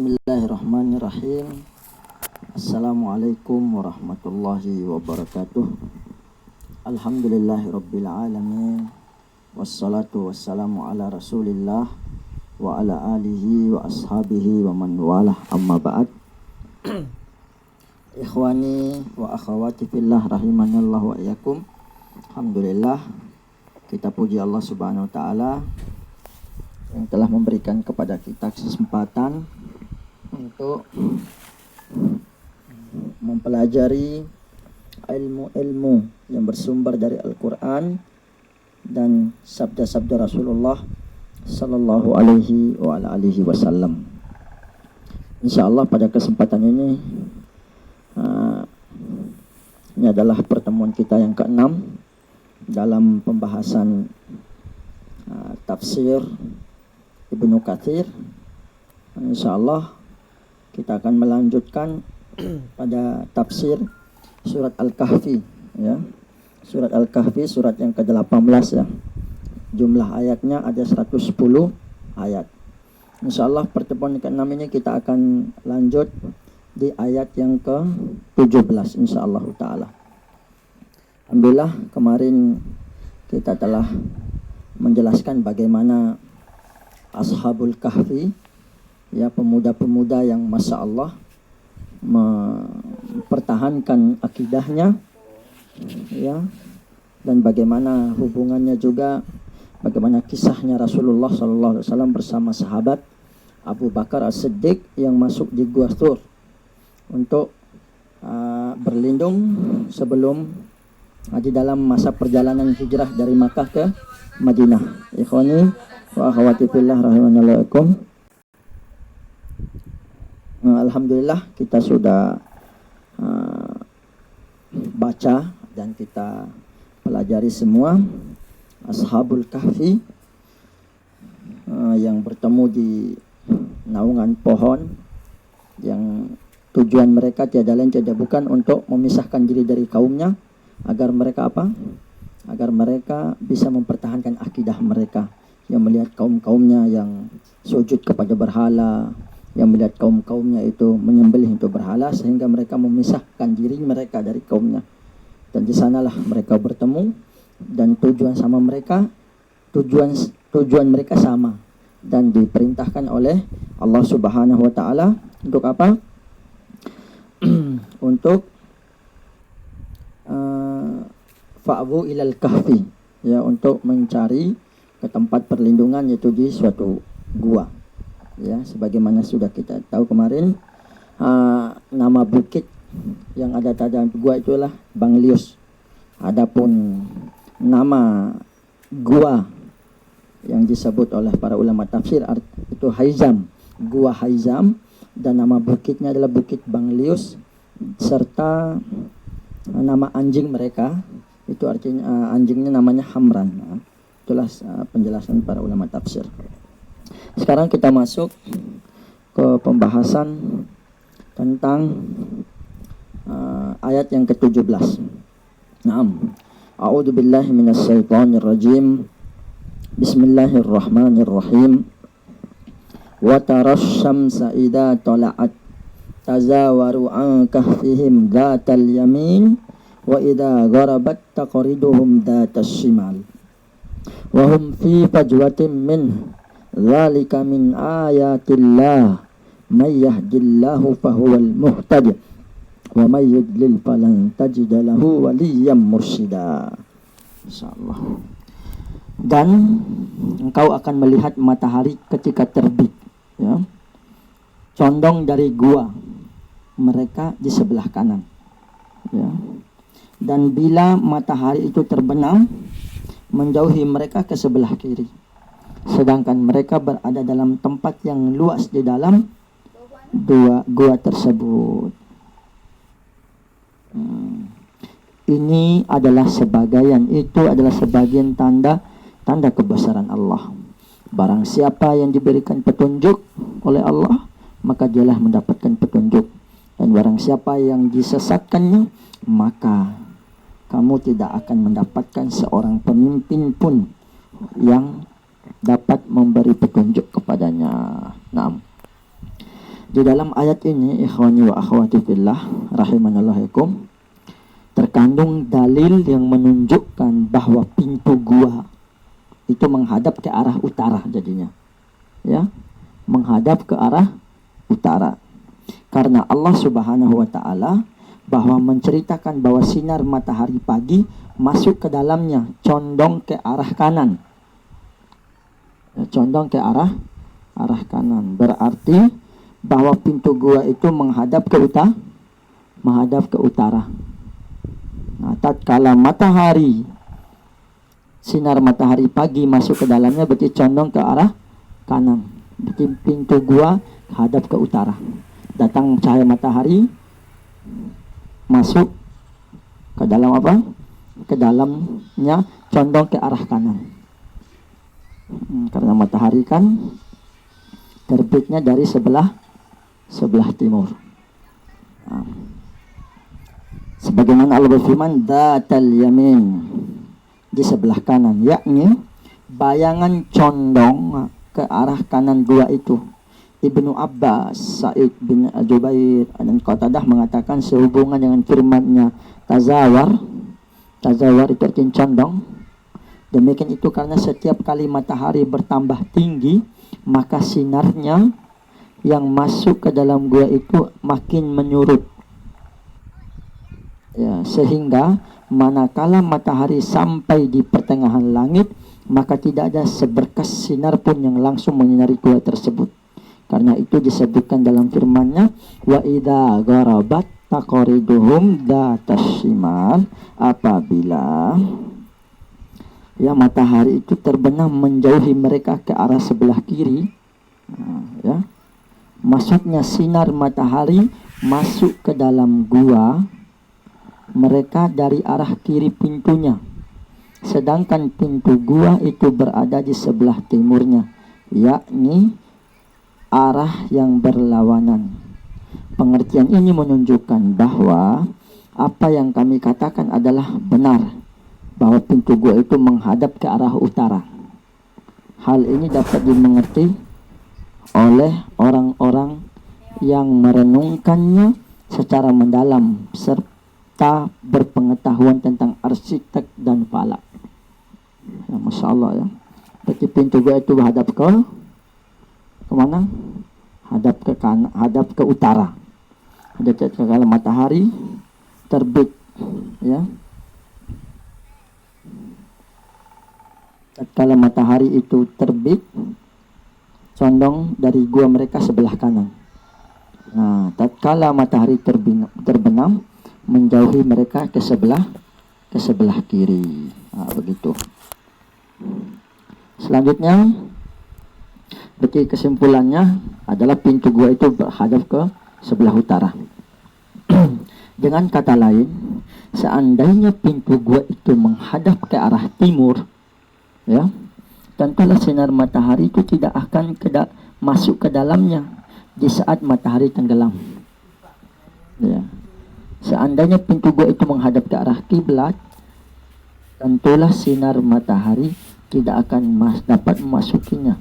Bismillahirrahmanirrahim. Assalamualaikum warahmatullahi wabarakatuh. Alhamdulillahirabbil alamin. Wassalatu wassalamu ala Rasulillah wa ala alihi wa ashabihi wa man walah, amma ba'd. Ikhwani wa akhawati fillah rahimanallahu wa iyyakum. Alhamdulillah, kita puji Allah Subhanahu wa taala yang telah memberikan kepada kita kesempatan untuk mempelajari ilmu-ilmu yang bersumber dari Al-Quran dan sabda-sabda Rasulullah Sallallahu Alaihi Wasallam. InsyaAllah pada kesempatan ini adalah pertemuan kita yang ke-6 dalam pembahasan tafsir Ibnu Katsir. InsyaAllah kita akan melanjutkan pada tafsir surat Al-Kahfi, ya. Surat Al-Kahfi, surat yang ke-18, ya. Jumlah ayatnya ada 110 ayat. InsyaAllah pertemuan ke-6 ini kita akan lanjut di ayat yang ke-17 insyaallah ta'ala. Alhamdulillah, kemarin kita telah menjelaskan bagaimana Ashabul Kahfi, ya, pemuda-pemuda yang Masya Allah mempertahankan akidahnya, ya, dan bagaimana hubungannya juga, bagaimana kisahnya Rasulullah SAW bersama sahabat Abu Bakar As-Siddiq yang masuk di Gua Thur untuk berlindung sebelum di dalam masa perjalanan hijrah dari Makkah ke Madinah. Ikhwani wa akhwati fillah rahimanallahu. Alhamdulillah kita sudah baca dan kita pelajari semua Ashabul Kahfi yang bertemu di naungan pohon, yang tujuan mereka tiada lain tiada bukan untuk memisahkan diri dari kaumnya agar mereka apa? Agar mereka bisa mempertahankan akidah mereka, yang melihat kaum-kaumnya yang sujud kepada berhala, yang melihat kaum-kaumnya itu menyembelih untuk berhala, sehingga mereka memisahkan diri mereka dari kaumnya. Dan di sanalah mereka bertemu, dan tujuan sama mereka, tujuan mereka sama, dan diperintahkan oleh Allah Subhanahu wa taala untuk apa? Untuk fa'bu ilal kahfi, ya, untuk mencari ke tempat perlindungan, yaitu di suatu gua, ya, sebagaimana sudah kita tahu kemarin. Nama bukit yang ada pada gua itulah Banglius. Adapun nama gua yang disebut oleh para ulama tafsir itu Haizam, gua Haizam, dan nama bukitnya adalah Bukit Banglius, serta nama anjing mereka itu artinya anjingnya namanya Hamran. Itulah penjelasan para ulama tafsir. Sekarang kita masuk ke pembahasan tentang ayat yang ke-17. Naam. A'udzu billahi minasyaitonir rajim. Bismillahirrahmanirrahim. Wa tarasyamsa idza tala'at tazawaru an kahfihim dzatal yamin wa idza gharabat taqriduhum dzatas shimal. Wa hum fi fajwatin min dzalika min ayatillah may yahdillahu fahuwal muhtadi wa may yudlil falan tajida lahu waliyyan mursyida. Insyaallah. Dan engkau akan melihat matahari ketika terbit, ya, condong dari gua mereka di sebelah kanan, ya. Dan bila matahari itu terbenam, menjauhi mereka ke sebelah kiri, sedangkan mereka berada dalam tempat yang luas di dalam gua tersebut. Ini adalah sebagian tanda kebesaran Allah. Barang siapa yang diberikan petunjuk oleh Allah, maka dialah mendapatkan petunjuk. Dan barang siapa yang disesatkannya, maka kamu tidak akan mendapatkan seorang pemimpin pun yang dapat memberi petunjuk kepadanya. Naam. Di dalam ayat ini, ikhwani wa akhwati fillah, rahimanallahaikum, terkandung dalil yang menunjukkan bahwa pintu gua itu menghadap ke arah utara jadinya. Ya, menghadap ke arah utara. Karena Allah Subhanahu wa taala bahwa menceritakan bahwa sinar matahari pagi masuk ke dalamnya condong ke arah kanan. Ya, condong ke arah kanan. Berarti bahwa pintu gua itu menghadap ke utara. Nah, tatkala matahari, sinar matahari pagi masuk ke dalamnya berarti condong ke arah kanan. Berarti pintu gua hadap ke utara. Datang cahaya matahari masuk ke dalam apa? Ke dalamnya condong ke arah kanan. Karena matahari kan terbitnya dari sebelah timur. Nah, sebagaimana Allah berfirman, datal yamin, di sebelah kanan, yakni bayangan condong ke arah kanan gua itu. Ibnu Abbas, Sa'id bin Jubair, dan Qatadah mengatakan sehubungan dengan firman-Nya tazawar itu artinya condong. Demikian itu karena setiap kali matahari bertambah tinggi, maka sinarnya yang masuk ke dalam gua itu makin menyurut. Ya, sehingga manakala matahari sampai di pertengahan langit, maka tidak ada seberkas sinar pun yang langsung menyinari gua tersebut. Karena itu disebutkan dalam firman-Nya, wa idza gharabat taqriduhum datas shimal, apabila ya matahari itu terbenam menjauhi mereka ke arah sebelah kiri. Nah, ya, masuknya sinar matahari masuk ke dalam gua mereka dari arah kiri pintunya, sedangkan pintu gua itu berada di sebelah timurnya, yakni arah yang berlawanan. Pengertian ini menunjukkan bahwa apa yang kami katakan adalah benar, bahwa pintu gua itu menghadap ke arah utara. Hal ini dapat dimengerti oleh orang-orang yang merenungkannya secara mendalam serta berpengetahuan tentang arsitek dan falak. Ya, Masya Allah ya. Berarti pintu gua itu hadap ke mana? Hadap ke kanan, hadap ke utara. Hadap ke kalau matahari terbit, ya. Tatkala matahari itu terbit, condong dari gua mereka sebelah kanan. Nah, tatkala matahari terbenam, menjauhi mereka ke sebelah kiri. Nah, begitu. Selanjutnya, berarti kesimpulannya adalah pintu gua itu berhadap ke sebelah utara. Dengan kata lain, seandainya pintu gua itu menghadap ke arah timur, ya, tentulah sinar matahari itu tidak akan masuk ke dalamnya di saat matahari tenggelam. Ya. Seandainya pintu gua itu menghadap ke arah kiblat, tentulah sinar matahari tidak akan dapat memasukinya,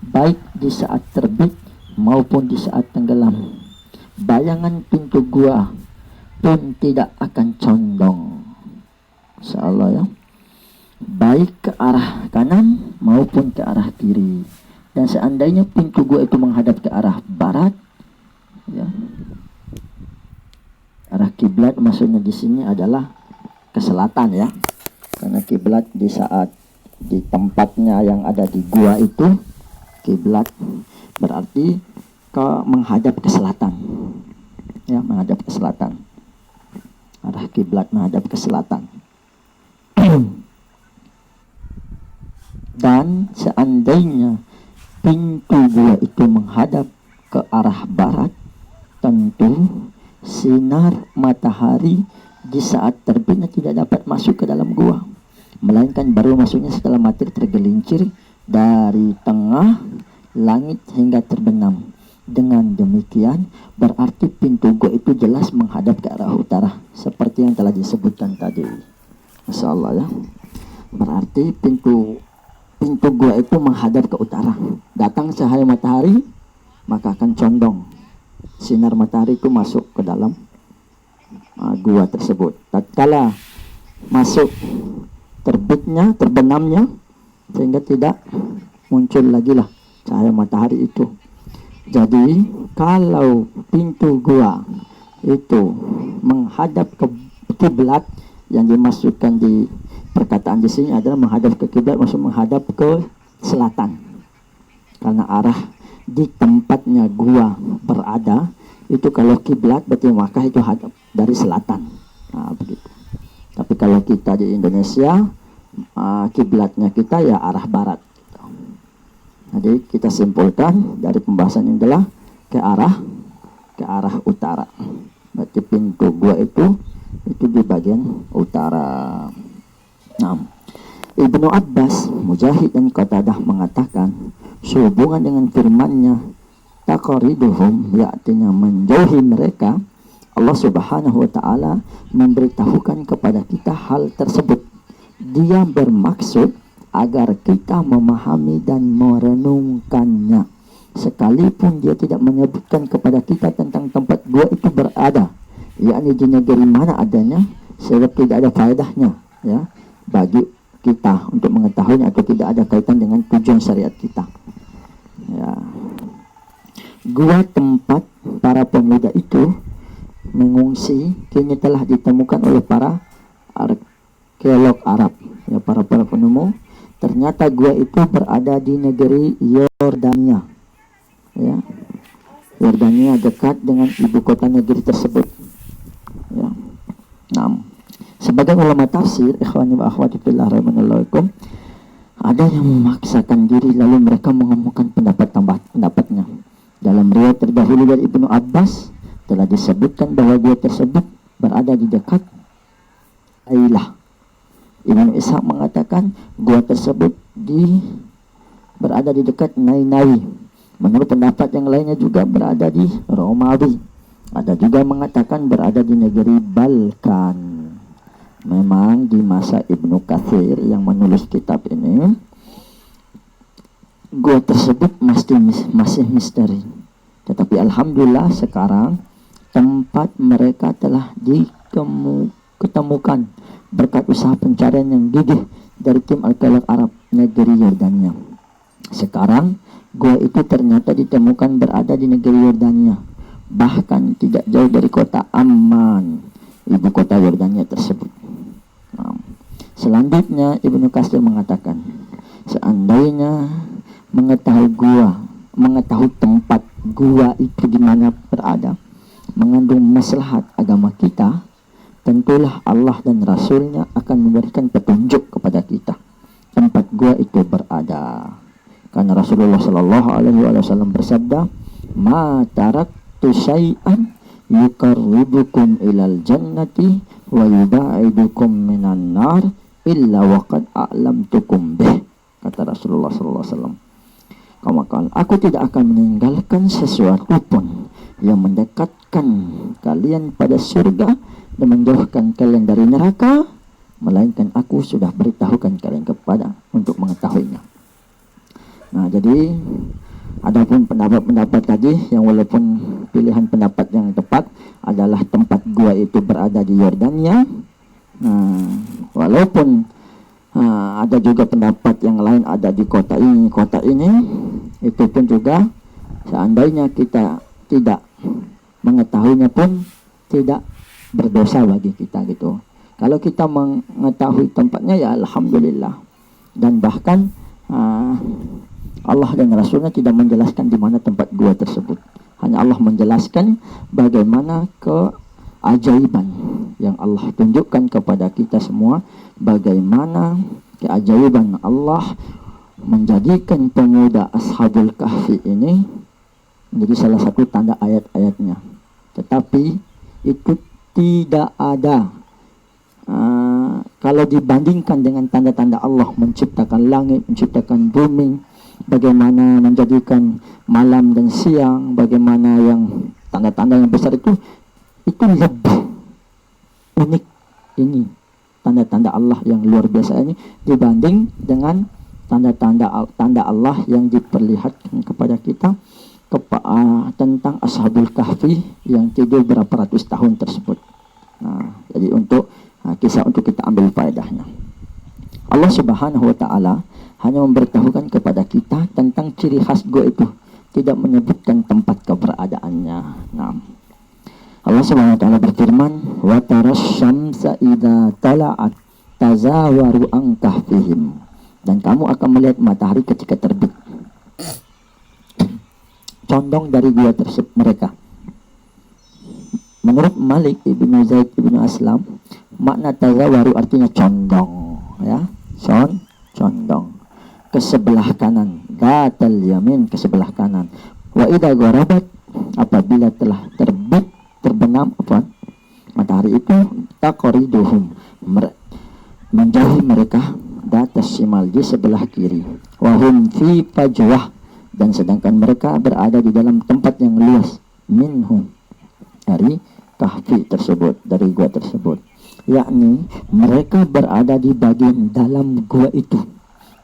baik di saat terbit maupun di saat tenggelam. Bayangan pintu gua pun tidak akan condong, insyaallah ya, baik ke arah kanan maupun ke arah kiri. Dan seandainya pintu gua itu menghadap ke arah barat, ya, arah kiblat maksudnya di sini adalah ke selatan ya, karena kiblat di saat di tempatnya yang ada di gua itu kiblat berarti menghadap ke selatan, ya, menghadap ke selatan. Arah kiblat menghadap ke selatan. Dan seandainya pintu gua itu menghadap ke arah barat, tentu sinar matahari di saat terbitnya tidak dapat masuk ke dalam gua, melainkan baru masuknya setelah matahari tergelincir dari tengah langit hingga terbenam. Dengan demikian berarti pintu gua itu jelas menghadap ke arah utara seperti yang telah disebutkan tadi. Masya Allah ya. Berarti pintu gua itu menghadap ke utara. Datang cahaya matahari maka akan condong sinar matahari itu masuk ke dalam gua tersebut. Tatkala masuk terbenamnya, sehingga tidak muncul lagi lah cahaya matahari itu. Jadi kalau pintu gua itu menghadap ke kiblat, yang dimasukkan di perkataan di sini adalah menghadap ke kiblat, maksud menghadap ke selatan. Karena arah di tempatnya gua berada itu kalau kiblat berarti Makkah itu hadap dari selatan. Nah, begitu. Tapi kalau kita di Indonesia kiblatnya kita ya arah barat. Jadi kita simpulkan dari pembahasan ini adalah ke arah utara. Berarti pintu gua itu di bagian utara. Nah, Ibnu Abbas, Mujahid dan Qatadah mengatakan sehubungan dengan firman-Nya taqriduhum, artinya menjauhi mereka, Allah Subhanahu wa taala memberitahukan kepada kita hal tersebut. Dia bermaksud agar kita memahami dan merenungkannya, sekalipun dia tidak menyebutkan kepada kita tentang tempat gua itu berada, yakni di negeri mana adanya, sebab tidak ada faedahnya ya bagi kita untuk mengetahuinya atau tidak ada kaitan dengan tujuan syariat kita. Ya. Gua tempat para pemuda itu mengungsi kini telah ditemukan oleh para arkeolog Arab, ya, para penemu. Ternyata gua itu berada di negeri Yordania, ya. Yordania dekat dengan ibu kota negeri tersebut, ya. Nah, sebagai ulama tafsir, ikhwani wa akhwati fillah rahimanallahu, ada yang memaksakan diri lalu mereka mengemukakan pendapatnya. Dalam riwayat terdahulu dari Ibnu Abbas telah disebutkan bahwa gua tersebut berada di dekat Ailah. Ibnu Ishaq mengatakan gua tersebut berada di dekat Nainawi. Menurut pendapat yang lainnya juga berada di Romawi. Ada juga mengatakan berada di negeri Balkan. Memang di masa Ibnu Katsir yang menulis kitab ini, gua tersebut masih misteri. Tetapi alhamdulillah sekarang tempat mereka telah diketemukan berkat usaha pencarian yang gigih dari tim arkeolog Arab negeri Yordania. Sekarang gua itu ternyata ditemukan berada di negeri Yordania, bahkan tidak jauh dari kota Amman, ibu kota Yordania tersebut. Selanjutnya Ibnu Katsir mengatakan, seandainya mengetahui tempat gua itu di mana berada mengandung maslahat agama kita, tentulah Allah dan Rasulnya akan memberikan petunjuk kepada kita tempat gua itu berada. Karena Rasulullah Shallallahu Alaihi Wasallam bersabda, "Ma taraktu syai'an yuqarribukum ilal jannati wa yubaidukum minan nar illa waqad a'lamtukum bih." Kata Rasulullah Sallallahu Alaihi Wasallam, aku tidak akan meninggalkan sesuatu pun yang mendekatkan kalian pada surga dan menjauhkan kalian dari neraka, melainkan aku sudah beritahukan kalian kepada untuk mengetahuinya. Nah, jadi adapun pendapat-pendapat tadi yang walaupun pilihan pendapat yang tepat adalah tempat gua itu berada di Yordania. Nah, walaupun ada juga pendapat yang lain ada di kota ini, itu pun juga seandainya kita tidak mengetahuinya pun tidak berdosa bagi kita gitu. Kalau kita mengetahui tempatnya ya alhamdulillah, dan bahkan Allah dan Rasulnya tidak menjelaskan di mana tempat gua tersebut. Hanya Allah menjelaskan bagaimana keajaiban yang Allah tunjukkan kepada kita semua, bagaimana keajaiban Allah menjadikan pemuda Ashabul Kahfi ini menjadi salah satu tanda ayat-ayatnya. Tetapi itu tidak ada kalau dibandingkan dengan tanda-tanda Allah menciptakan langit, menciptakan bumi, bagaimana menjadikan malam dan siang, bagaimana yang tanda-tanda yang besar itu lebih unik ini tanda-tanda Allah yang luar biasa ini dibanding dengan tanda Allah yang diperlihatkan kepada kita tentang Ashabul Kahfi yang tidur berapa ratus tahun tersebut. Nah, jadi untuk kisah untuk kita ambil faedahnya. Allah Subhanahu wa taala hanya memberitahukan kepada kita tentang ciri khas gua itu, tidak menyebutkan tempat keberadaannya. Nah, Allah Subhanahu wa taala berfirman, "Wa tarasyamsa idza tala'at tazawaru an kahfihim." Dan kamu akan melihat matahari ketika terbit, condong dari gua tersebut mereka. Menurut Malik ibnu Zaid ibnu Aslam, makna tazawaru artinya condong, ya, condong ke sebelah kanan, datal yamin ke sebelah kanan. Wa idza gharabat, apabila telah terbit terbenam matahari itu, taqriduhum, menjauhi mereka, datas simal di sebelah kiri, wahum fi fajwah, dan sedangkan mereka berada di dalam tempat yang luas, minhum, dari kahfi tersebut, dari gua tersebut, yakni mereka berada di bagian dalam gua itu,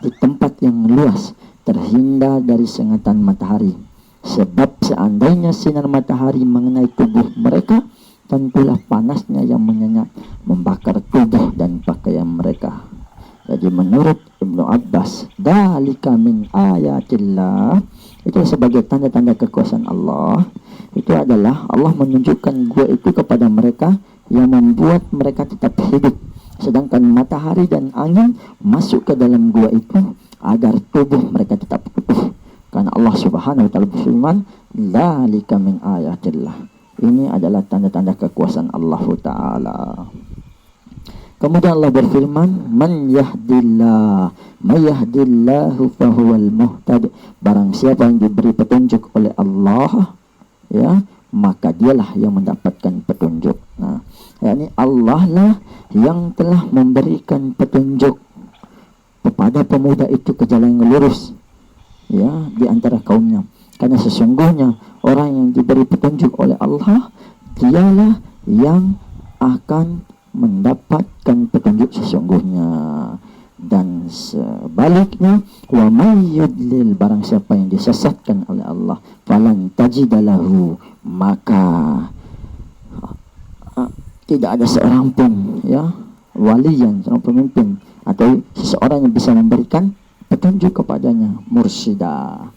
di tempat yang luas, terhindar dari sengatan matahari. Sebab seandainya sinar matahari mengenai tubuh mereka, tentulah panasnya yang menyengat membakar tubuh dan pakaian mereka. Jadi menurut Ibnu Abbas, dalika min ayatillah, itu sebagai tanda-tanda kekuasaan Allah. Itu adalah Allah menunjukkan gua itu kepada mereka yang membuat mereka tetap hidup, sedangkan matahari dan angin masuk ke dalam gua itu agar tubuh mereka tetap utuh. Karena Allah Subhanahu wa taala berfirman, dalika min ayatillah, ini adalah tanda-tanda kekuasaan Allah taala. Kemudian Allah berfirman, man yahdillahu fahuwal muhtad, barang siapa yang diberi petunjuk oleh Allah, ya, maka dialah yang mendapatkan petunjuk. Nah, yakni Allah lah yang telah memberikan petunjuk kepada pemuda itu ke jalan yang lurus, ya, di antara kaumnya. Karena sesungguhnya orang yang diberi petunjuk oleh Allah, dialah yang akan mendapatkan petunjuk sesungguhnya. Dan sebaliknya, wa may yudlil, barang siapa yang disesatkan oleh Allah, falan tajidalahu, maka tidak ada seorang pun, ya, waliyan, seorang pemimpin atau seseorang yang bisa memberikan petunjuk kepadanya, mursyida.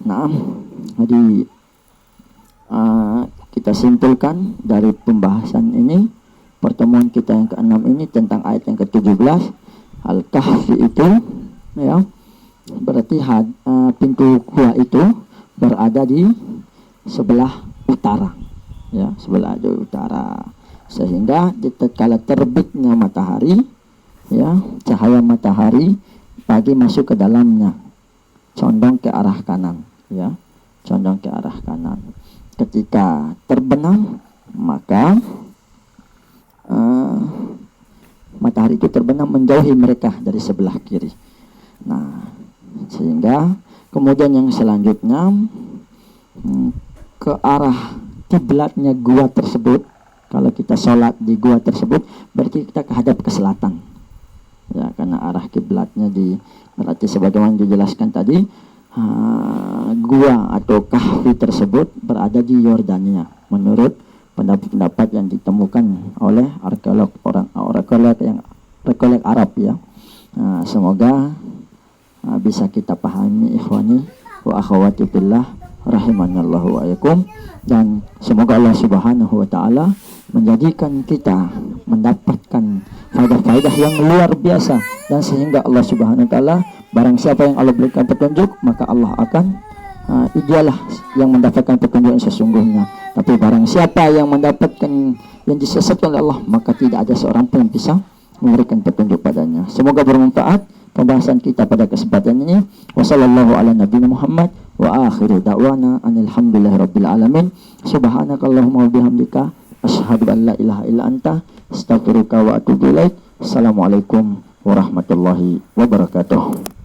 Nah, jadi kita simpulkan dari pembahasan ini, pertemuan kita yang ke-6 ini tentang ayat yang ke-17, Al-Kahfi itu, ya, berarti pintu gua itu berada di sebelah utara, ya, sebelah utara, sehingga tatkala terbitnya matahari, ya, cahaya matahari pagi masuk ke dalamnya, condong ke arah kanan, ya, condong ke arah kanan. Ketika terbenam, maka matahari itu terbenam menjauhi mereka dari sebelah kiri. Nah, sehingga kemudian yang selanjutnya ke arah kiblatnya gua tersebut, kalau kita sholat di gua tersebut, berarti kita menghadap ke selatan, ya, karena arah kiblatnya berarti sebagaimana dijelaskan tadi, gua atau kahfi tersebut berada di Yordania menurut pendapat yang ditemukan oleh arkeolog Arab, ya. Semoga bisa kita pahami, ikhwani wa akhwati fillah rahimanallahu wa iyyakum, dan semoga Allah Subhanahu wa taala menjadikan kita mendapatkan faedah-faedah yang luar biasa, dan sehingga Allah Subhanahu wa taala, barang siapa yang Allah berikan petunjuk, maka Allah akan dialah yang mendapatkan petunjuk yang sesungguhnya. Tapi barang siapa yang mendapatkan yang disesatkan oleh Allah, maka tidak ada seorang pun yang bisa memberikan petunjuk padanya. Semoga bermanfaat pembahasan kita pada kesempatan ini. Wassallallahu ala nabiyina Muhammad wa akhiru da'wana alhamdulillahirabbil alamin. Subhanakallahumma wa bihamdika asyhadu an la ilaha illa anta astaghfiruka wa atubu ilaik. Assalamualaikum warahmatullahi wabarakatuh.